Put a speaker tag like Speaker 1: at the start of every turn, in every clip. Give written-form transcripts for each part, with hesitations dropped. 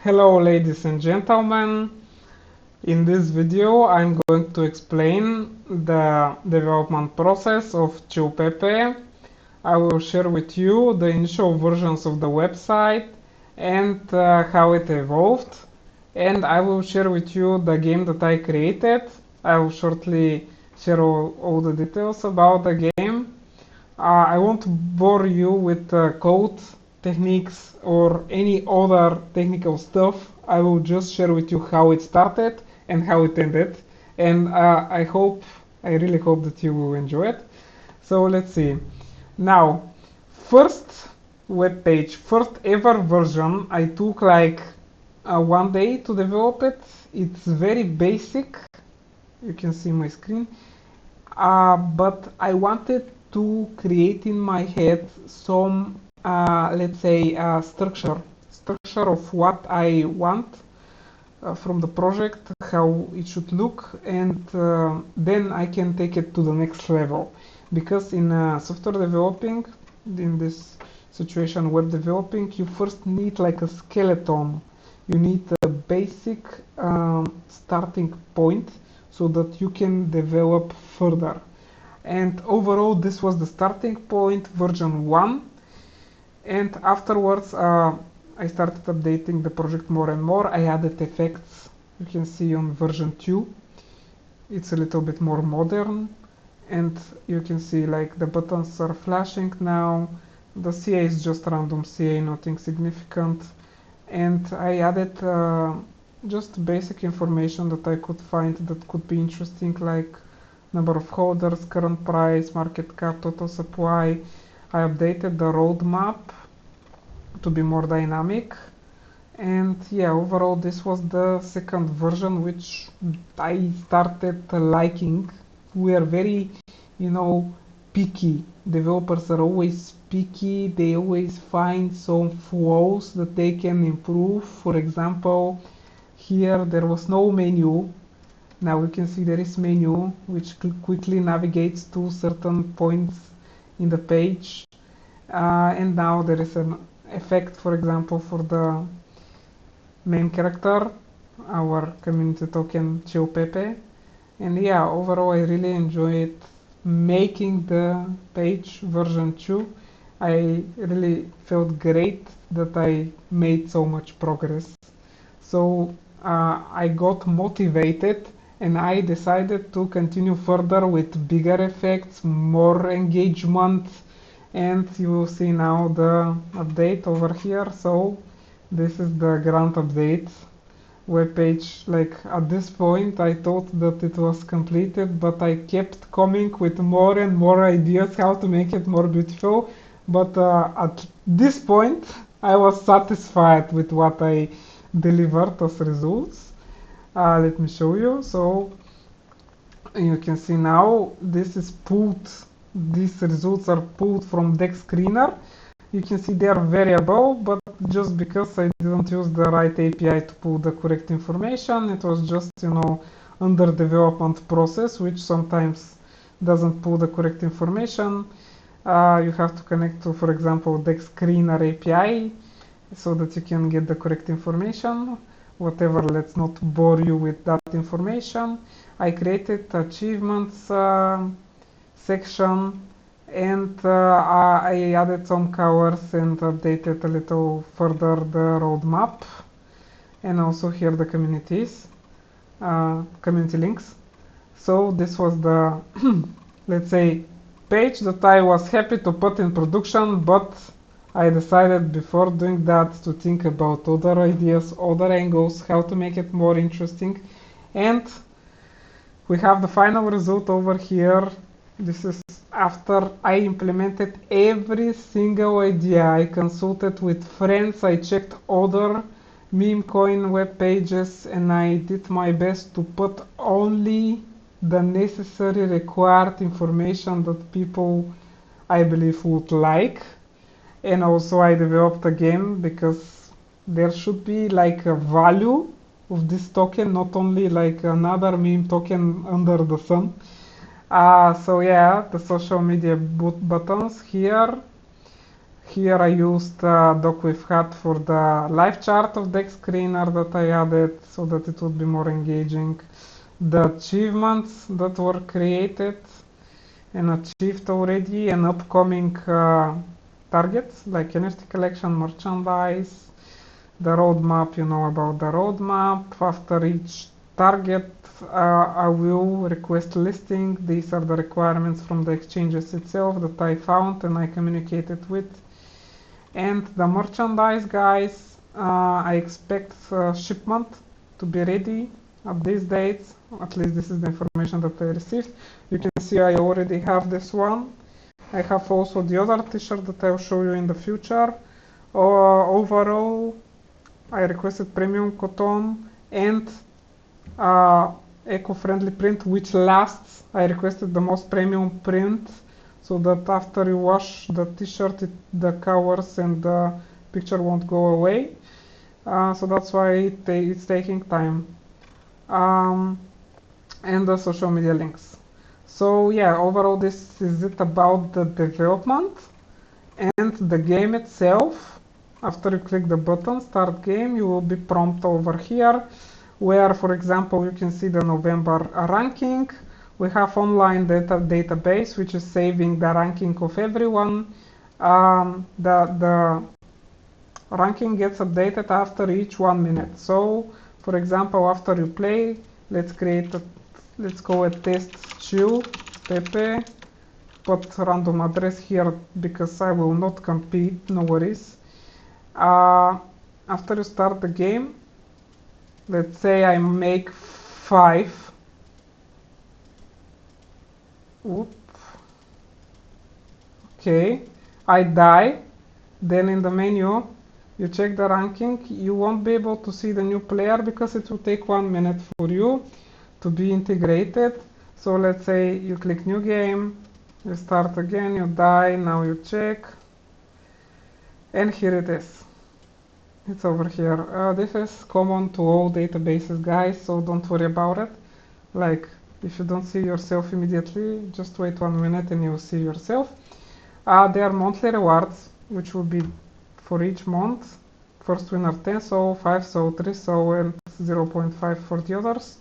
Speaker 1: Hello ladies and gentlemen, in this video I'm going to explain the development process of Chill Pepe. I will share with you the initial versions of the website and how it evolved, and I will share with you the game that I created. I will shortly share all the details about the game. I won't bore you with code techniques or any other technical stuff. I will just share with you how it started and how it ended. And I really hope that you will enjoy it. So let's see. Now, first web page, first ever version, I took like 1 day to develop it. It's very basic. You can see my screen. But I wanted to create in my head some, let's say, structure of what I want from the project, how it should look, and then I can take it to the next level. Because in software developing, in this situation, web developing, you first need like a skeleton. You need a basic starting point so that you can develop further. And overall, this was the starting point, version 1. And afterwards, I started updating the project more and more. I added effects. You can see on version 2. It's a little bit more modern. And you can see like the buttons are flashing now. The CA is just random CA, nothing significant. And I added just basic information that I could find that could be interesting, like number of holders, current price, market cap, total supply. I updated the roadmap to be more dynamic. And yeah, overall this was the second version which I started liking. We are very, picky. Developers are always picky. They always find some flaws that they can improve. For example, here there was no menu. Now you can see there is menu which quickly navigates to certain points in the page. And now there is an effect, for example, for the main character, our community token Chill Pepe. And yeah, overall I really enjoyed making the page version 2. I really felt great that I made so much progress. So I got motivated and I decided to continue further with bigger effects, more engagement, and you will see now the update over here. So this is the grand update web page. Like at this point I thought that it was completed, but I kept coming with more and more ideas how to make it more beautiful. But at this point I was satisfied with what I delivered as results. Let me show you. So you can see now this is pulled, these results are pulled from deck screener. You can see they are variable, but just because I didn't use the right API to pull the correct information, it was just, under development process, which sometimes doesn't pull the correct information. You have to connect to, for example, deck screener API so that you can get the correct information. Whatever, let's not bore you with that information. I created achievements section, and I added some colors and updated a little further the roadmap, and also here the communities, community links. So this was the let's say page that I was happy to put in production, but I decided before doing that to think about other ideas, other angles, how to make it more interesting. And we have the final result over here. This is after I implemented every single idea. I consulted with friends, I checked other meme coin web pages, and I did my best to put only the necessary required information that people, I believe, would like. And also I developed a game because there should be like a value of this token, not only like another meme token under the sun. So yeah, the social media buttons here. Here I used doc with hat for the live chart of deck screener that I added so that it would be more engaging. The achievements that were created and achieved already, and upcoming targets like NFT collection, merchandise, the roadmap, you know about the roadmap. After each target, I will request listing. These are the requirements from the exchanges itself that I found and I communicated with. And the merchandise, guys, I expect shipment to be ready at these dates. At least this is the information that I received. You can see I already have this one. I have also the other t-shirt that I will show you in the future. Overall, I requested premium cotton and eco-friendly print which lasts. I requested the most premium print so that after you wash the t-shirt the colors and the picture won't go away. So that's why it's taking time. And the social media links. So yeah, overall this is it about the development and the game itself. After you click the button start game, you will be prompted over here where, for example, you can see the November ranking. We have online database which is saving the ranking of everyone. The ranking gets updated after each 1 minute. So for example, after you play, let's go a test Chill Pepe, put random address here because I will not compete, no worries. After you start the game, let's say I make 5. Okay, I die. Then in the menu you check the ranking. You won't be able to see the new player because it will take 1 minute for you to be integrated. So let's say you click new game, you start again, you die, now you check, and here it is. It's over here. This is common to all databases, guys, so don't worry about it. Like, if you don't see yourself immediately, just wait 1 minute and you'll see yourself. There are monthly rewards, which will be for each month. First winner 10 SO, 5 SO, 3 SO, and 0.5 for the others.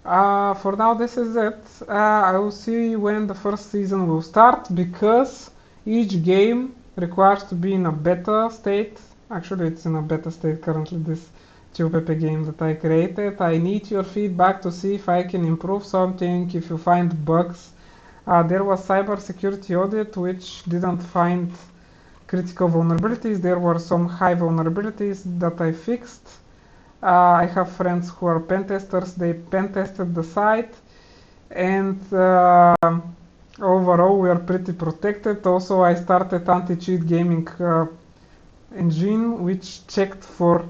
Speaker 1: For now, this is it. I will see when the first season will start because each game requires to be in a beta state. Actually, it's in a beta state currently, this Chill Pepe game that I created. I need your feedback to see if I can improve something, if you find bugs. There was cybersecurity audit which didn't find critical vulnerabilities. There were some high vulnerabilities that I fixed. I have friends who are pen testers. They pen tested the site, and overall we are pretty protected. Also, I started anti-cheat gaming engine which checked for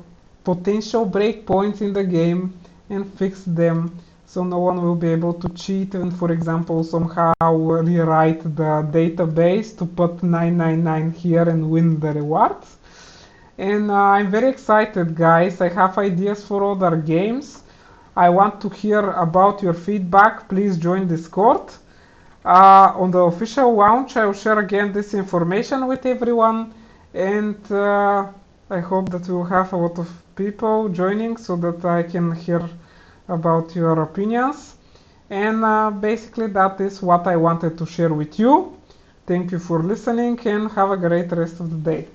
Speaker 1: potential breakpoints in the game and fixed them so no one will be able to cheat and, for example, somehow rewrite the database to put 999 here and win the rewards. And I'm very excited, guys. I have ideas for other games. I want to hear about your feedback. Please join Discord. On the official launch, I will share again this information with everyone. And I hope that we will have a lot of people joining so that I can hear about your opinions. And basically that is what I wanted to share with you. Thank you for listening and have a great rest of the day.